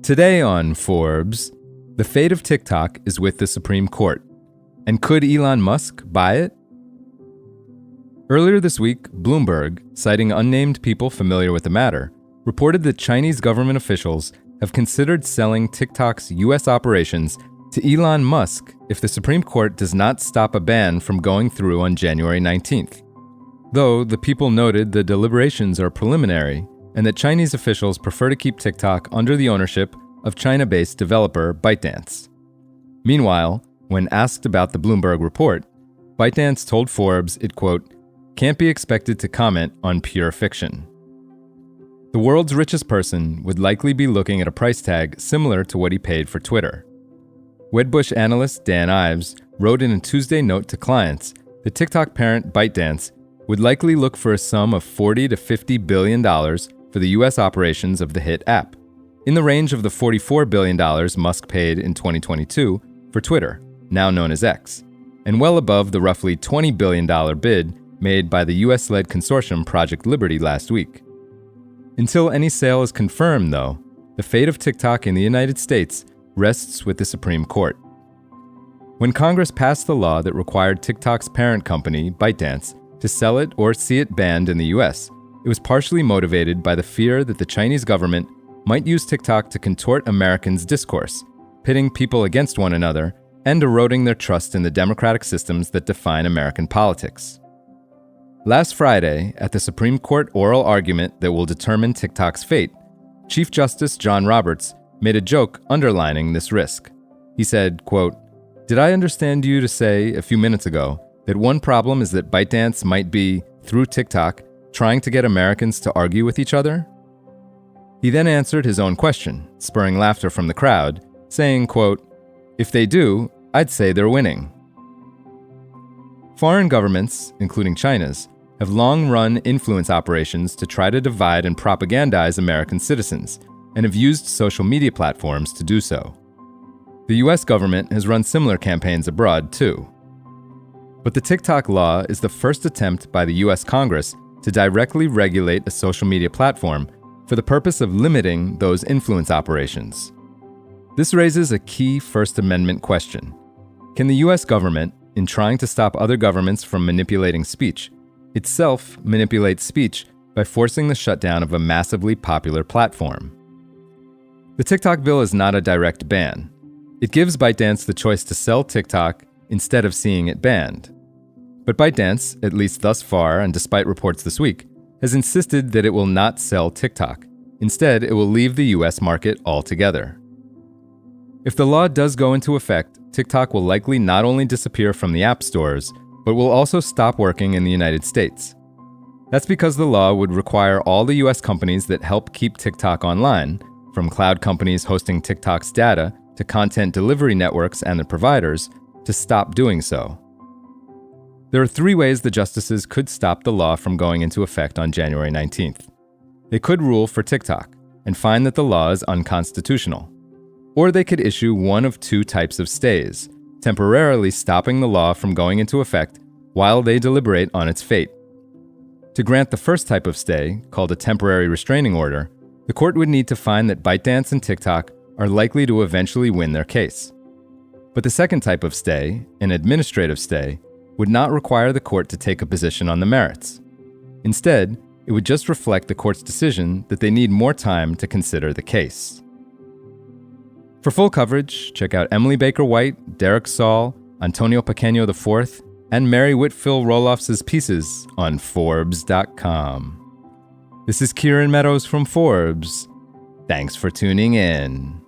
Today on Forbes, the fate of TikTok is with the Supreme Court. And could Elon Musk buy it? Earlier this week, Bloomberg, citing unnamed people familiar with the matter, reported that Chinese government officials have considered selling TikTok's U.S. operations to Elon Musk if the Supreme Court does not stop a ban from going through on January 19th. Though the people noted the deliberations are preliminary and that Chinese officials prefer to keep TikTok under the ownership of China-based developer ByteDance. Meanwhile, when asked about the Bloomberg report, ByteDance told Forbes it, quote, can't be expected to comment on pure fiction. The world's richest person would likely be looking at a price tag similar to what he paid for Twitter. Wedbush analyst Dan Ives wrote in a Tuesday note to clients that TikTok parent ByteDance would likely look for a sum of $40 to $50 billion for the U.S. operations of the hit app, in the range of the $44 billion Musk paid in 2022 for Twitter, now known as X, and well above the roughly $20 billion bid made by the U.S.-led consortium Project Liberty last week. Until any sale is confirmed, though, the fate of TikTok in the United States rests with the Supreme Court. When Congress passed the law that required TikTok's parent company, ByteDance, to sell it or see it banned in the U.S., it was partially motivated by the fear that the Chinese government might use TikTok to contort Americans' discourse, pitting people against one another and eroding their trust in the democratic systems that define American politics. Last Friday, at the Supreme Court oral argument that will determine TikTok's fate, Chief Justice John Roberts made a joke underlining this risk. He said, quote, did I understand you to say a few minutes ago that one problem is that ByteDance might be, through TikTok, trying to get Americans to argue with each other? He then answered his own question, spurring laughter from the crowd, saying, quote, if they do, I'd say they're winning. Foreign governments, including China's, have long run influence operations to try to divide and propagandize American citizens, and have used social media platforms to do so. The US government has run similar campaigns abroad, too. But the TikTok law is the first attempt by the US Congress to directly regulate a social media platform for the purpose of limiting those influence operations. This raises a key First Amendment question. Can the US government, in trying to stop other governments from manipulating speech, itself manipulate speech by forcing the shutdown of a massively popular platform? The TikTok bill is not a direct ban. It gives ByteDance the choice to sell TikTok instead of seeing it banned. But ByteDance, at least thus far and despite reports this week, has insisted that it will not sell TikTok. Instead, it will leave the US market altogether. If the law does go into effect, TikTok will likely not only disappear from the app stores, but will also stop working in the United States. That's because the law would require all the US companies that help keep TikTok online, from cloud companies hosting TikTok's data to content delivery networks and their providers, to stop doing so. There are three ways the justices could stop the law from going into effect on January 19th. They could rule for TikTok and find that the law is unconstitutional. Or they could issue one of two types of stays, temporarily stopping the law from going into effect while they deliberate on its fate. To grant the first type of stay, called a temporary restraining order, the court would need to find that ByteDance and TikTok are likely to eventually win their case. But the second type of stay, an administrative stay, would not require the court to take a position on the merits. Instead, it would just reflect the court's decision that they need more time to consider the case. For full coverage, check out Emily Baker White, Derek Saul, Antonio Pequeño IV, and Mary Whitfill Roloffs' pieces on Forbes.com. This is Kieran Meadows from Forbes. Thanks for tuning in.